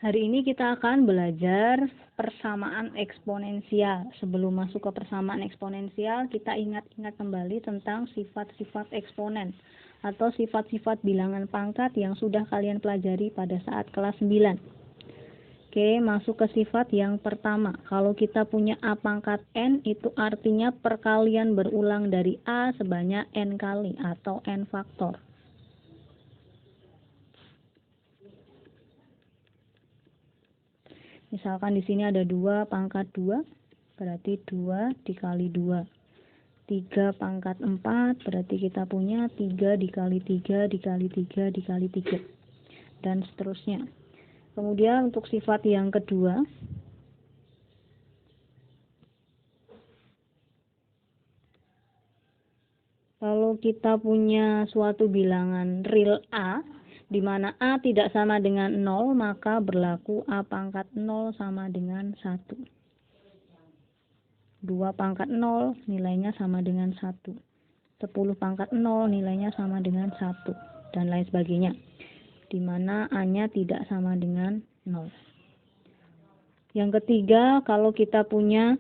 Hari ini kita akan belajar persamaan eksponensial. Sebelum masuk ke persamaan eksponensial, kita ingat-ingat kembali tentang sifat-sifat eksponen atau sifat-sifat bilangan pangkat yang sudah kalian pelajari pada saat kelas 9. Oke, masuk ke sifat yang pertama. Kalau kita punya A pangkat N, itu artinya perkalian berulang dari A sebanyak N kali atau N faktor. Misalkan di sini ada 2 pangkat 2, berarti 2 dikali 2. 3 pangkat 4, berarti kita punya 3 dikali 3 dikali 3 dikali 3. Dan seterusnya. Kemudian untuk sifat yang kedua, kalau kita punya suatu bilangan real A, di mana A tidak sama dengan 0, maka berlaku A pangkat 0 sama dengan 1. 2 pangkat 0 nilainya sama dengan 1. 10 pangkat 0 nilainya sama dengan 1. Dan lain sebagainya. Di mana A-nya tidak sama dengan 0. Yang ketiga, kalau kita punya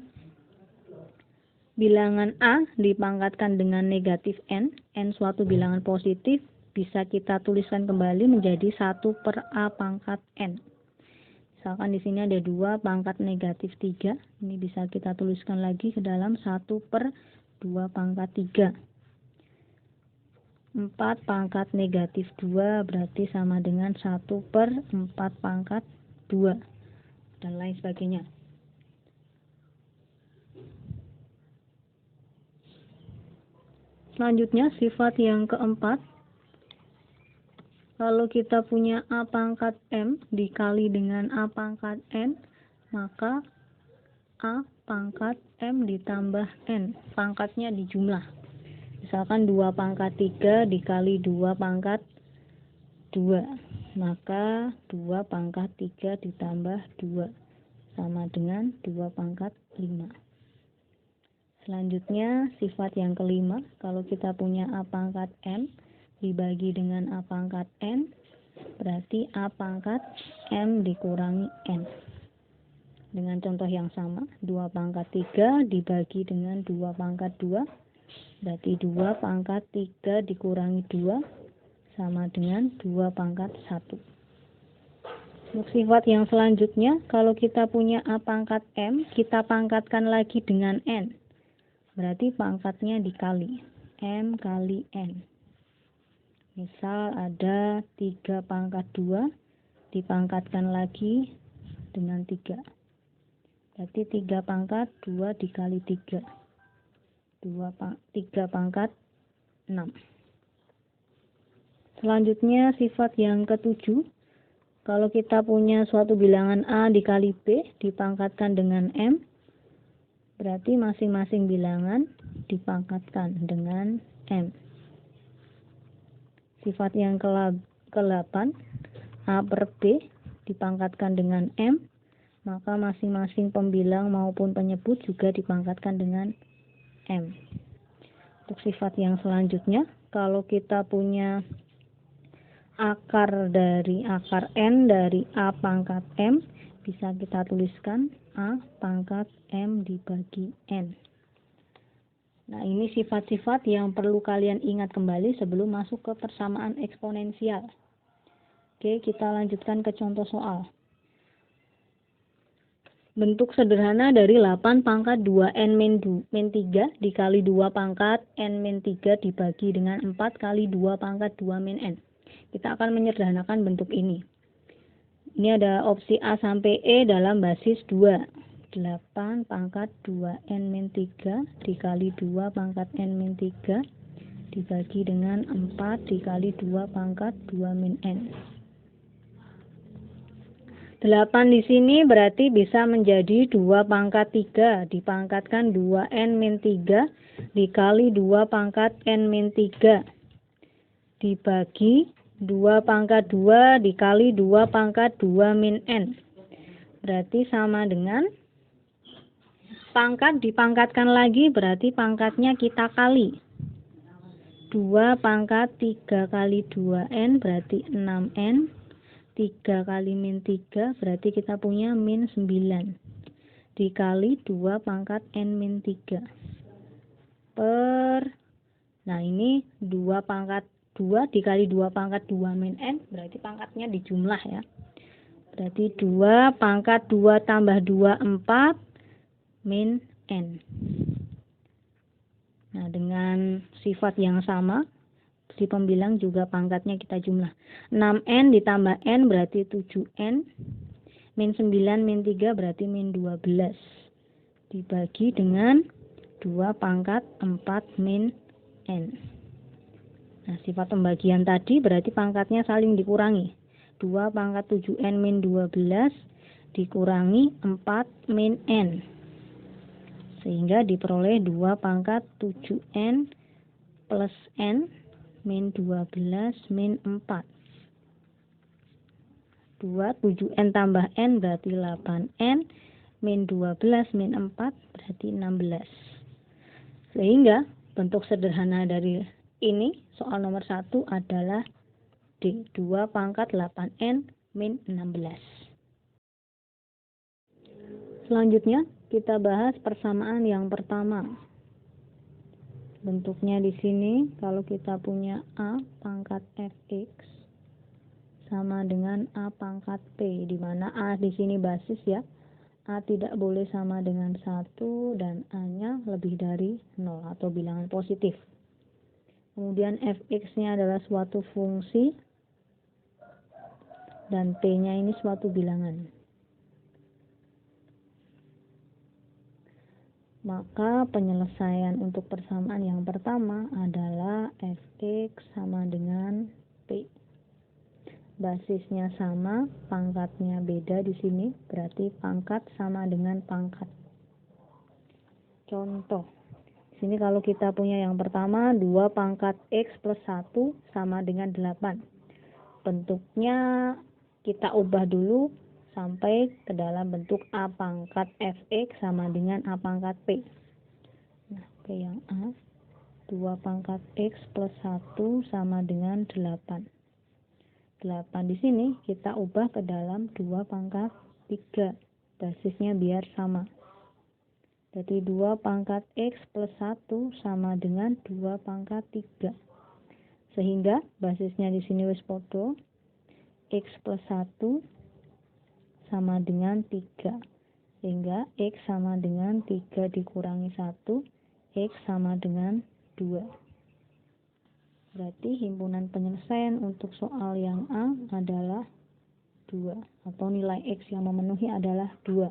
bilangan A dipangkatkan dengan negatif N suatu bilangan positif, bisa kita tuliskan kembali menjadi 1 per A pangkat N. Misalkan di sini ada 2 pangkat negatif 3, ini bisa kita tuliskan lagi ke dalam 1 per 2 pangkat 3. 4 pangkat negatif 2 berarti sama dengan 1 per 4 pangkat 2, dan lain sebagainya. Selanjutnya sifat yang keempat, kalau kita punya A pangkat M dikali dengan A pangkat N, maka A pangkat M ditambah N, pangkatnya dijumlah. Misalkan 2 pangkat 3 dikali 2 pangkat 2, maka 2 pangkat 3 ditambah 2, sama dengan 2 pangkat 5. Selanjutnya sifat yang kelima, kalau kita punya A pangkat M dibagi dengan A pangkat N, berarti A pangkat M dikurangi N. Dengan contoh yang sama, 2 pangkat 3 dibagi dengan 2 pangkat 2, berarti 2 pangkat 3 dikurangi 2, sama dengan 2 pangkat 1. Untuk sifat yang selanjutnya, kalau kita punya A pangkat M, kita pangkatkan lagi dengan N. Berarti pangkatnya dikali, M kali N. Misal ada 3 pangkat 2, dipangkatkan lagi dengan 3. Berarti 3 pangkat 2 dikali 3. 3 pangkat 6. Selanjutnya sifat yang ketujuh, kalau kita punya suatu bilangan A dikali B dipangkatkan dengan M, berarti masing-masing bilangan dipangkatkan dengan M. Sifat yang ke-8, A per B dipangkatkan dengan M, maka masing-masing pembilang maupun penyebut juga dipangkatkan dengan M. Untuk sifat yang selanjutnya, kalau kita punya akar dari akar N dari A pangkat M, bisa kita tuliskan A pangkat M dibagi N. Nah, ini sifat-sifat yang perlu kalian ingat kembali sebelum masuk ke persamaan eksponensial. Oke, kita lanjutkan ke contoh soal. Bentuk sederhana dari 8 pangkat 2N min 3 dikali 2 pangkat N min 3 dibagi dengan 4 kali 2 pangkat 2 min N. Kita akan menyederhanakan bentuk ini. Ini ada opsi A sampai E dalam basis 2. 8 pangkat 2N min 3 dikali 2 pangkat N min 3 dibagi dengan 4 dikali 2 pangkat 2 min N. 8 di sini berarti bisa menjadi 2 pangkat 3 dipangkatkan 2N min 3 dikali 2 pangkat N min 3 dibagi 2 pangkat 2 dikali 2 pangkat 2 min N. Berarti sama dengan pangkat dipangkatkan lagi, berarti pangkatnya kita kali. 2 pangkat 3 kali 2N berarti 6N 3 kali min 3 berarti kita punya min 9 dikali 2 pangkat N min 3 per, nah ini 2 pangkat 2 dikali 2 pangkat 2 min N berarti pangkatnya dijumlah ya, berarti 2 pangkat 2 tambah 2 4 min N. Nah dengan sifat yang sama si pembilang juga pangkatnya kita jumlah, 6N ditambah N berarti 7N, min 9 min 3 berarti min 12 dibagi dengan 2 pangkat 4 min N. Nah sifat pembagian tadi berarti pangkatnya saling dikurangi, 2 pangkat 7N min 12 dikurangi 4 min N, sehingga diperoleh 2 pangkat 7N plus N min 12 min 4. 2, 7N tambah N berarti 8N, min 12 min 4 berarti 16. Sehingga bentuk sederhana dari ini, soal nomor 1 adalah D, 2 pangkat 8N min 16. Selanjutnya kita bahas persamaan yang pertama. Bentuknya di sini kalau kita punya A pangkat Fx sama dengan A pangkat P, di mana A di sini basis ya. A tidak boleh sama dengan 1 dan A-nya lebih dari 0 atau bilangan positif. Kemudian Fx-nya adalah suatu fungsi dan P-nya ini suatu bilangan. Maka penyelesaian untuk persamaan yang pertama adalah Fx sama dengan P. Basisnya sama, pangkatnya beda di sini, berarti pangkat sama dengan pangkat. Contoh, di sini kalau kita punya yang pertama 2 pangkat X plus 1 sama dengan 8. Bentuknya kita ubah dulu sampai ke dalam bentuk A pangkat Fx sama dengan A pangkat P. Nah, P yang A, 2 pangkat X plus 1 sama dengan 8. 8 di sini kita ubah ke dalam 2 pangkat 3. Basisnya biar sama. Jadi 2 pangkat X plus 1 sama dengan 2 pangkat 3. Sehingga basisnya di sini wis podo. X plus 1 sama dengan 3. Sehingga X sama dengan 3 dikurangi 1. X sama dengan 2. Berarti himpunan penyelesaian untuk soal yang A adalah 2. Atau nilai X yang memenuhi adalah 2.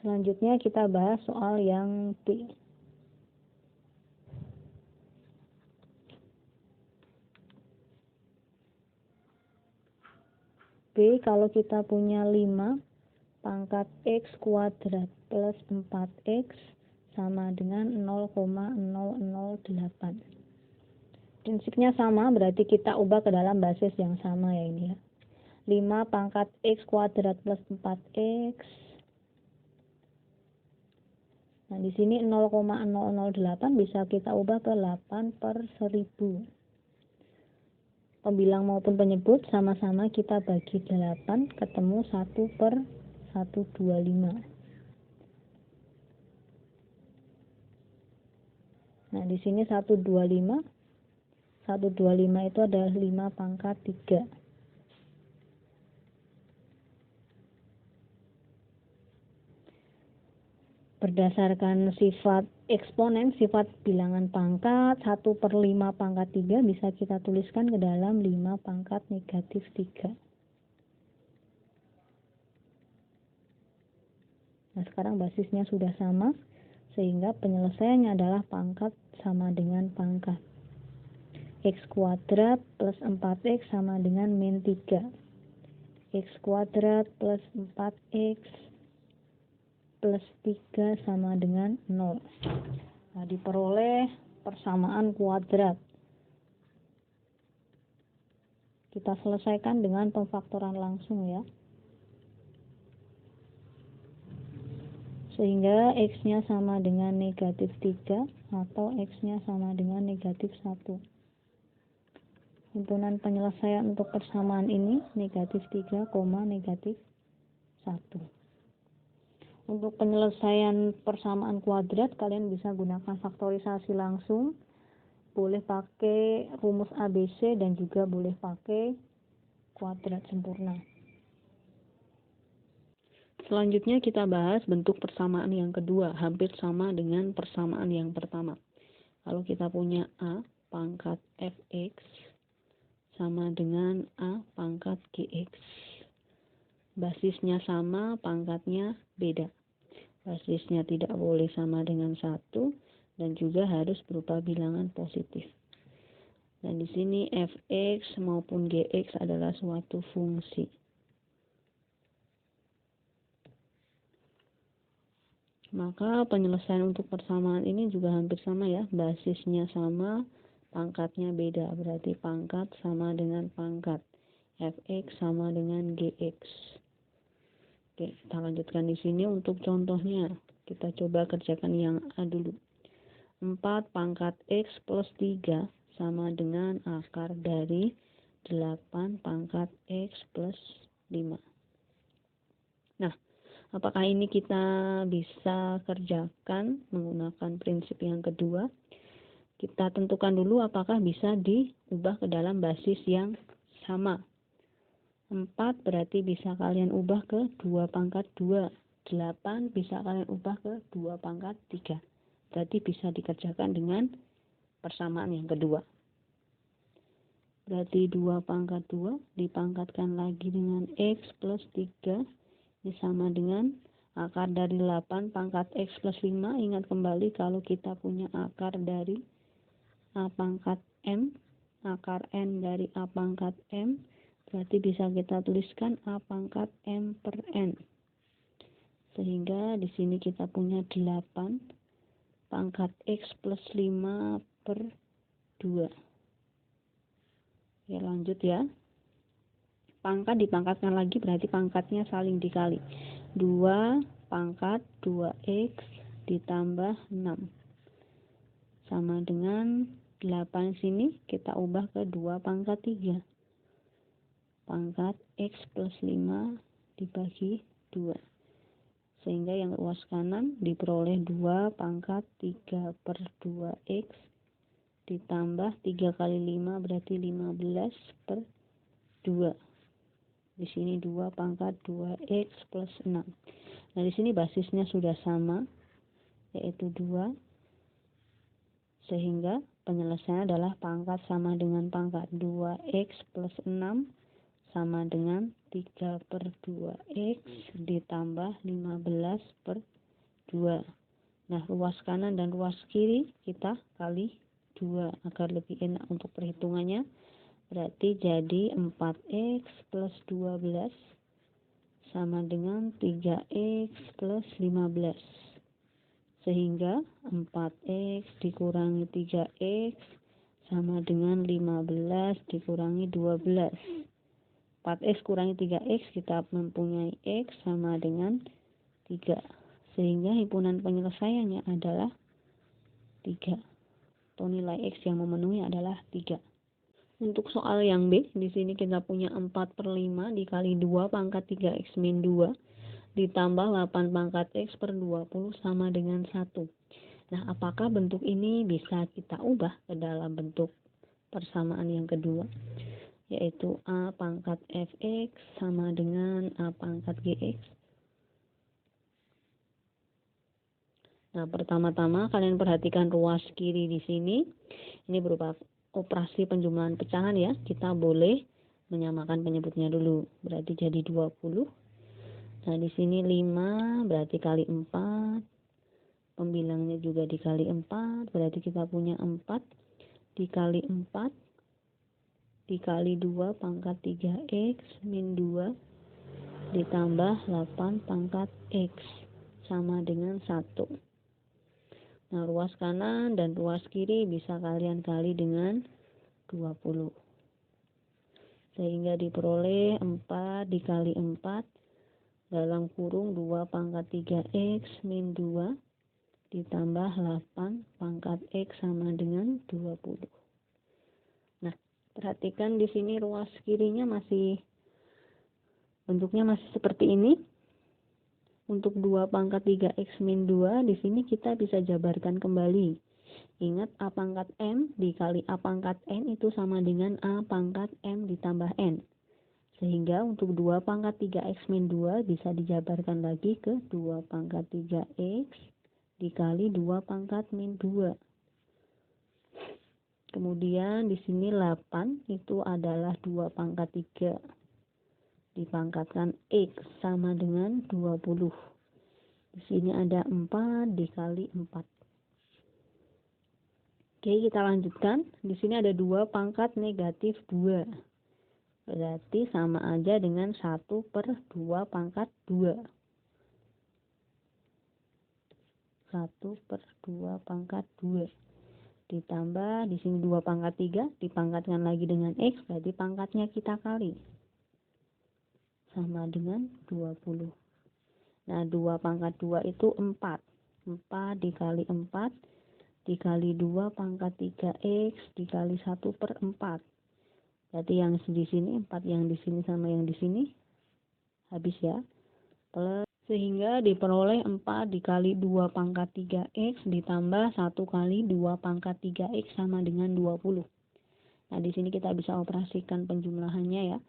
Selanjutnya kita bahas soal yang B. B kalau kita punya 5 pangkat X kuadrat plus 4X sama dengan 0,008. Prinsipnya sama, berarti kita ubah ke dalam basis yang sama ya ini ya. 5 pangkat X kuadrat plus 4X. Nah, di sini 0,008 bisa kita ubah ke 8 per 1000. Pembilang maupun penyebut sama-sama kita bagi 8, ketemu 1 per 125. Nah, di sini 125. 125 itu adalah 5 pangkat 3. Berdasarkan sifat eksponen, sifat bilangan pangkat, 1 per 5 pangkat 3 bisa kita tuliskan ke dalam 5 pangkat negatif 3. Nah, sekarang basisnya sudah sama, sehingga penyelesaiannya adalah pangkat sama dengan pangkat. X kuadrat plus 4X sama dengan min 3. X kuadrat plus 4X plus 3 sama dengan 0. Nah, diperoleh persamaan kuadrat. Kita selesaikan dengan pemfaktoran langsung ya. Sehingga X-nya sama dengan negatif 3 atau X-nya sama dengan negatif 1. Himpunan penyelesaian untuk persamaan ini negatif 3, negatif 1. Untuk penyelesaian persamaan kuadrat, kalian bisa gunakan faktorisasi langsung, boleh pakai rumus ABC, dan juga boleh pakai kuadrat sempurna. Selanjutnya kita bahas bentuk persamaan yang kedua, hampir sama dengan persamaan yang pertama. Kalau kita punya A pangkat Fx sama dengan A pangkat Gx. Basisnya sama, pangkatnya beda. Basisnya tidak boleh sama dengan 1 dan juga harus berupa bilangan positif. Dan di sini Fx maupun Gx adalah suatu fungsi. Maka penyelesaian untuk persamaan ini juga hampir sama ya, basisnya sama, pangkatnya beda, berarti pangkat sama dengan pangkat, Fx sama dengan Gx. Oke, kita lanjutkan di sini untuk contohnya. Kita coba kerjakan yang A dulu. 4 pangkat X plus 3 sama dengan akar dari 8 pangkat X plus 5. Nah, apakah ini kita bisa kerjakan menggunakan prinsip yang kedua? Kita tentukan dulu apakah bisa diubah ke dalam basis yang sama. 4 berarti bisa kalian ubah ke 2 pangkat 2. 8 bisa kalian ubah ke 2 pangkat 3. Berarti bisa dikerjakan dengan persamaan yang kedua. Berarti 2 pangkat 2 dipangkatkan lagi dengan X plus 3. Ini sama dengan akar dari 8 pangkat X plus 5. Ingat kembali kalau kita punya akar dari A pangkat M, akar N dari A pangkat M, berarti bisa kita tuliskan A pangkat M per N. Sehingga di sini kita punya 8 pangkat X plus 5 per 2. Ya, lanjut ya. Pangkat dipangkatkan lagi berarti pangkatnya saling dikali. 2 pangkat 2x ditambah 6. Sama dengan 8 sini kita ubah ke 2 pangkat 3. Pangkat x plus 5 dibagi 2. Sehingga yang luas kanan diperoleh 2 pangkat 3 per 2x ditambah 3 kali 5 berarti 15 per 2. Di sini 2 pangkat 2x plus 6. Nah, di sini basisnya sudah sama, yaitu 2. Sehingga penyelesaian adalah pangkat sama dengan pangkat. 2x plus 6 sama dengan 3 per 2x ditambah 15 per 2. Nah, ruas kanan dan ruas kiri kita kali 2 agar lebih enak untuk perhitungannya. Berarti jadi 4x plus 12 sama dengan 3x plus 15. Sehingga 4x dikurangi 3x sama dengan 15 dikurangi 12. 4x kurangi 3x kita mempunyai x sama dengan 3. Sehingga himpunan penyelesaiannya adalah 3. Atau nilai x yang memenuhi adalah 3. Untuk soal yang B, di sini kita punya 4 per 5 dikali 2 pangkat 3x min 2 ditambah 8 pangkat x per 20 sama dengan 1. Nah, apakah bentuk ini bisa kita ubah ke dalam bentuk persamaan yang kedua? Yaitu A pangkat fx sama dengan A pangkat gx. Nah, pertama-tama kalian perhatikan ruas kiri di sini. Ini berupa operasi penjumlahan pecahan ya. Kita boleh menyamakan penyebutnya dulu. Berarti jadi 20. Nah, di sini 5 berarti kali 4. Pembilangnya juga dikali 4. Berarti kita punya 4 dikali 4 dikali 2 pangkat 3x min 2 ditambah 8 pangkat x sama dengan 1. Nah, ruas kanan dan ruas kiri bisa kalian kali dengan 20. Sehingga diperoleh 4 dikali 4 dalam kurung 2 pangkat 3x min 2 ditambah 8 pangkat x sama dengan 20. Nah, Perhatikan di sini ruas kirinya bentuknya masih seperti ini. Untuk 2 pangkat 3x min 2, di sini kita bisa jabarkan kembali. Ingat A pangkat M dikali A pangkat N itu sama dengan A pangkat M ditambah N. Sehingga untuk 2 pangkat 3x min 2 bisa dijabarkan lagi ke 2 pangkat 3x dikali 2 pangkat min 2. Kemudian di sini 8 itu adalah 2 pangkat 3 dipangkatkan x sama dengan 20. Di sini ada 4 dikali 4. Oke, kita lanjutkan. Di sini ada 2 pangkat negatif 2. Berarti sama aja dengan 1/2 pangkat 2. 1/2 pangkat 2. Ditambah di sini 2 pangkat 3 dipangkatkan lagi dengan x, berarti pangkatnya kita kali sama dengan 20. Nah, 2 pangkat 2 itu 4. 4 dikali 4 dikali 2 pangkat 3x dikali 1/4. Berarti yang di sini 4, yang di sini sama yang di sini habis ya. Plus sehingga diperoleh 4 dikali 2 pangkat 3x ditambah 1 kali 2 pangkat 3x sama dengan 20. Nah, di sini kita bisa operasikan penjumlahannya ya.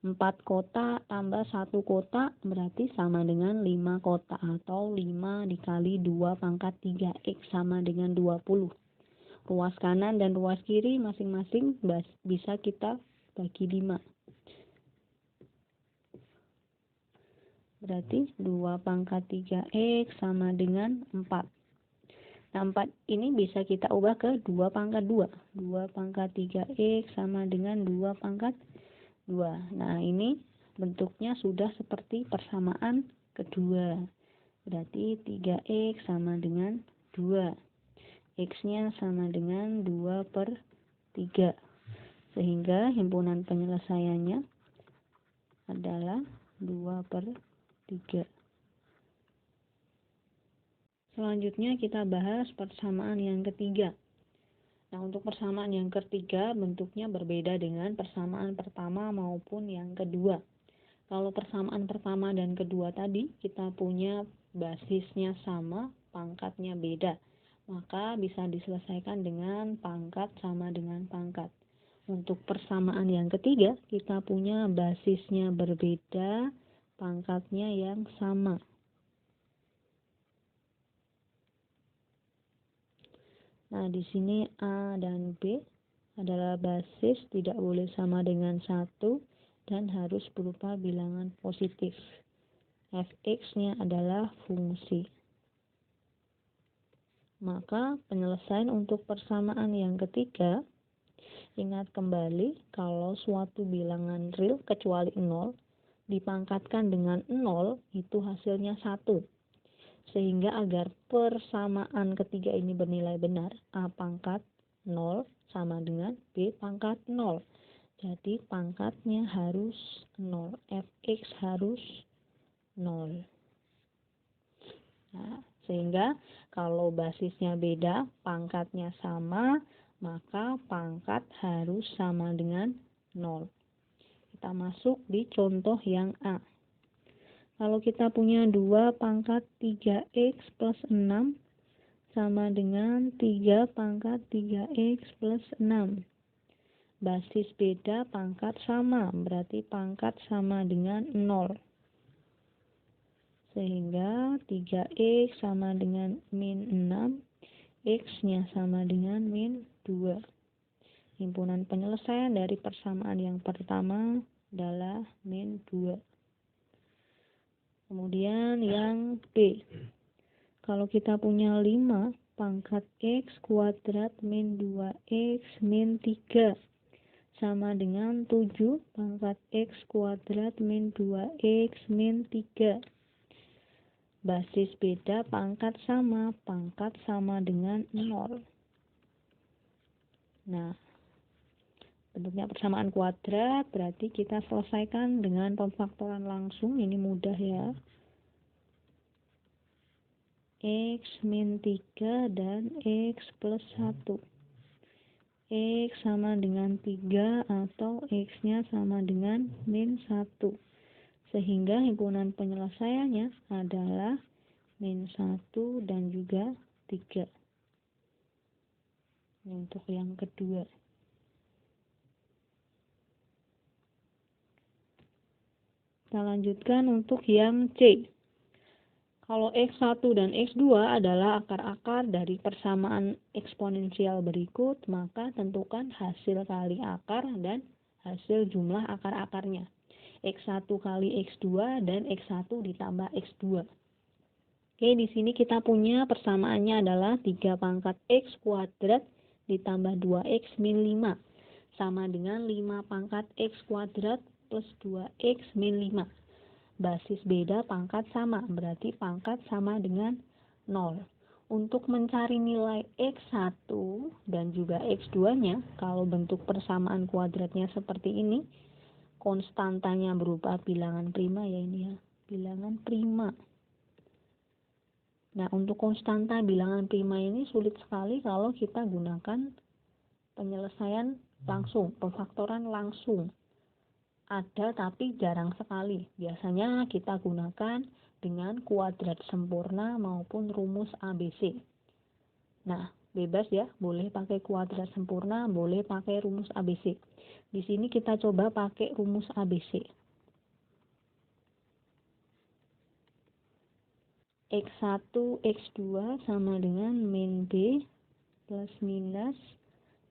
4 kotak tambah 1 kotak berarti sama dengan 5 kotak, atau 5 dikali 2 pangkat 3x sama dengan 20. Ruas kanan dan ruas kiri masing-masing bisa kita bagi 5. Berarti 2 pangkat 3x sama dengan 4. Nah, 4 ini bisa kita ubah ke 2 pangkat 2. 2 pangkat 3x sama dengan 2 pangkat 2. Nah, ini bentuknya sudah seperti persamaan kedua. Berarti 3x sama dengan 2. X-nya sama dengan 2/3. Sehingga himpunan penyelesaiannya adalah 2/3. Selanjutnya kita bahas persamaan yang ketiga. Nah, untuk persamaan yang ketiga bentuknya berbeda dengan persamaan pertama maupun yang kedua. Kalau persamaan pertama dan kedua tadi kita punya basisnya sama, pangkatnya beda, maka bisa diselesaikan dengan pangkat sama dengan pangkat. Untuk persamaan yang ketiga kita punya basisnya berbeda, pangkatnya yang sama. Nah, di sini A dan B adalah basis, tidak boleh sama dengan 1 dan harus berupa bilangan positif. Fx-nya adalah fungsi. Maka penyelesaian untuk persamaan yang ketiga, ingat kembali kalau suatu bilangan real kecuali 0 dipangkatkan dengan 0 itu hasilnya 1. Sehingga agar persamaan ketiga ini bernilai benar, A pangkat 0 sama dengan B pangkat 0. Jadi pangkatnya harus 0, Fx harus 0. Nah, sehingga kalau basisnya beda, pangkatnya sama, maka pangkat harus sama dengan 0. Kita masuk di contoh yang A. Kalau kita punya 2 pangkat 3x plus 6 sama dengan 3 pangkat 3x plus 6. Basis beda, pangkat sama, berarti pangkat sama dengan 0. Sehingga 3x sama dengan min 6, x-nya sama dengan min 2. Himpunan penyelesaian dari persamaan yang pertama adalah min 2. Kemudian yang B. Kalau kita punya 5 pangkat x kuadrat min 2x min 3 sama dengan 7 pangkat x kuadrat min 2x min 3. Basis beda, pangkat sama dengan 0. Nah, bentuknya persamaan kuadrat, berarti kita selesaikan dengan pemfaktoran langsung, ini mudah ya. X min 3 dan X plus 1. X sama dengan 3 atau X-nya sama dengan min 1. Sehingga himpunan penyelesaiannya adalah min 1 dan juga 3. Ini untuk yang kedua. Kita lanjutkan untuk yang C. Kalau X1 dan X2 adalah akar-akar dari persamaan eksponensial berikut, maka tentukan hasil kali akar dan hasil jumlah akar-akarnya. X1 kali X2 dan X1 ditambah X2. Oke, di sini kita punya persamaannya adalah 3 pangkat X kuadrat ditambah 2X min 5. Sama dengan 5 pangkat X kuadrat plus 2X min 5. Basis beda, pangkat sama, berarti pangkat sama dengan 0. Untuk mencari nilai X1 dan juga X2-nya, kalau bentuk persamaan kuadratnya seperti ini, konstantanya berupa bilangan prima ya ini ya, bilangan prima. Nah, untuk konstanta bilangan prima ini sulit sekali kalau kita gunakan penyelesaian langsung, pemfaktoran langsung. Ada tapi jarang sekali. Biasanya kita gunakan dengan kuadrat sempurna maupun rumus ABC. Nah, bebas ya, boleh pakai kuadrat sempurna, boleh pakai rumus ABC. Di sini kita coba pakai rumus ABC. X1, X2 sama dengan min B plus minus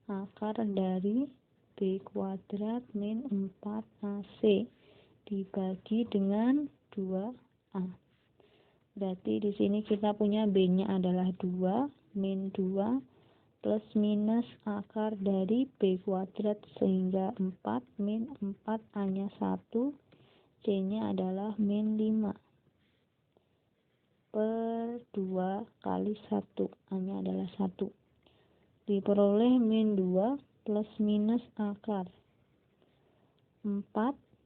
akar dari B kuadrat min 4AC dibagi dengan 2A. Berarti di sini kita punya B-nya adalah 2, min 2, plus minus akar dari B kuadrat sehingga 4, min 4 A-nya 1, C-nya adalah min 5, per 2 kali 1, A-nya adalah 1. Diperoleh min 2 plus minus akar 4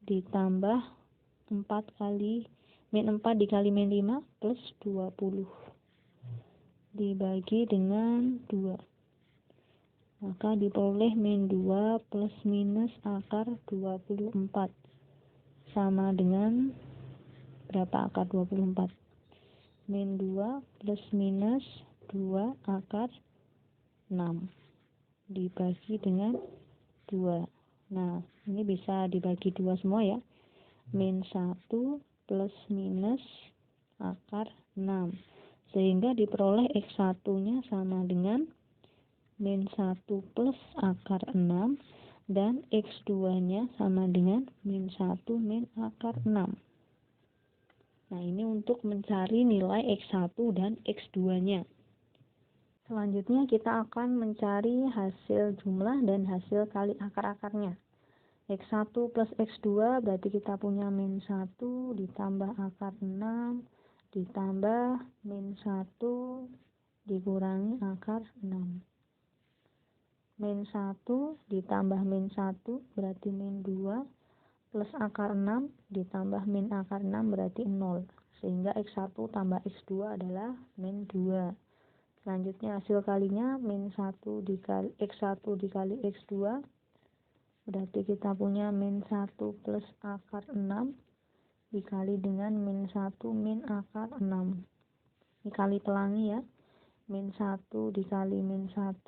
ditambah 4 kali min 4 dikali min 5 plus 20 dibagi dengan 2, maka diperoleh min 2 plus minus akar 24 sama dengan berapa akar 24? Min 2 plus minus 2 akar 6 dibagi dengan 2. Nah, ini bisa dibagi 2 semua ya. Min 1 plus minus akar 6. Sehingga diperoleh X1-nya sama dengan min 1 plus akar 6 dan X2-nya sama dengan min 1 min akar 6. Nah, ini untuk mencari nilai X1 dan X2-nya. Selanjutnya kita akan mencari hasil jumlah dan hasil kali akar-akarnya. X1 plus X2 berarti kita punya min 1 ditambah akar 6 ditambah min 1 dikurangi akar 6. Min 1 ditambah min 1 berarti min 2 plus akar 6 ditambah min akar 6 berarti 0. Sehingga X1 tambah X2 adalah min 2. Selanjutnya hasil kalinya min 1 dikali X1 dikali X2 berarti kita punya min 1 plus akar 6 dikali dengan min 1 min akar 6. Ini kali pelangi ya. Min 1 dikali min 1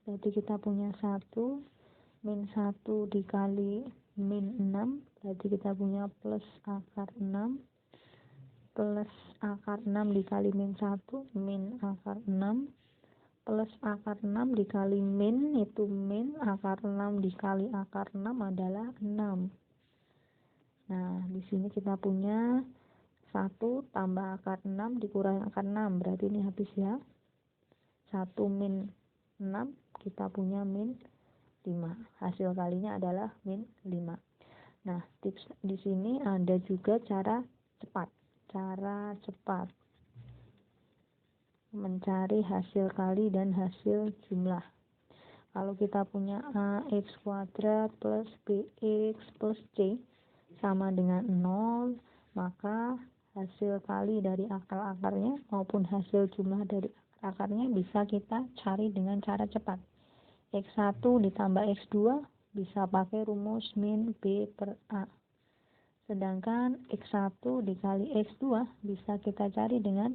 berarti kita punya 1. Min 1 dikali min 6 berarti kita punya plus akar 6 plus akar 6 dikali min 1 min akar 6 plus akar 6 dikali min itu min akar 6 dikali akar 6 adalah 6. Nah, di sini kita punya 1 tambah akar 6 dikurangi akar 6 berarti ini habis ya. 1 min 6 kita punya min 5. Hasil kalinya adalah min 5. Nah, tips di sini ada juga cara cepat mencari hasil kali dan hasil jumlah. Kalau kita punya AX kuadrat plus BX plus C sama dengan 0, maka hasil kali dari akar-akarnya maupun hasil jumlah dari akar-akarnya bisa kita cari dengan cara cepat. X1 ditambah X2 bisa pakai rumus min B per A. Sedangkan X1 dikali X2 bisa kita cari dengan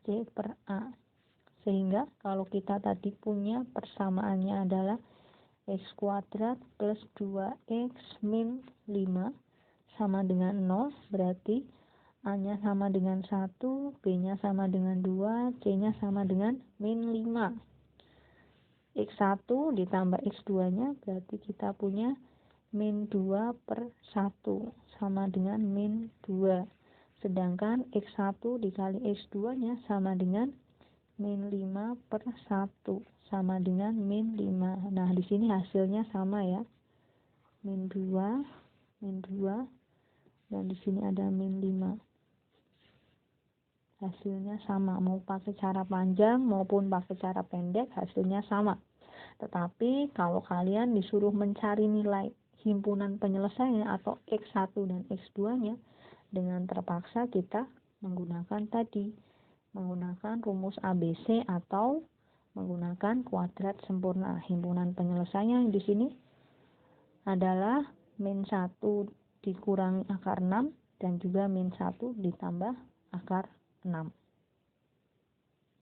C per A. Sehingga kalau kita tadi punya persamaannya adalah X kuadrat plus 2X min 5 sama dengan 0, berarti A-nya sama dengan 1, B-nya sama dengan 2, C-nya sama dengan min 5. X1 ditambah X2-nya berarti kita punya min 2 per 1 sama dengan min 2. Sedangkan X1 dikali X2-nya sama dengan min 5 per 1 sama dengan min 5. Nah, di sini hasilnya sama ya. Min 2, dan di sini ada min 5. Hasilnya sama, mau pakai cara panjang maupun pakai cara pendek hasilnya sama. Tetapi kalau kalian disuruh mencari nilai himpunan penyelesaiannya atau X1 dan X2-nya, dengan terpaksa kita menggunakan rumus ABC atau menggunakan kuadrat sempurna. Himpunan penyelesaian di sini adalah min 1 dikurangi akar 6 dan juga min 1 ditambah akar 6.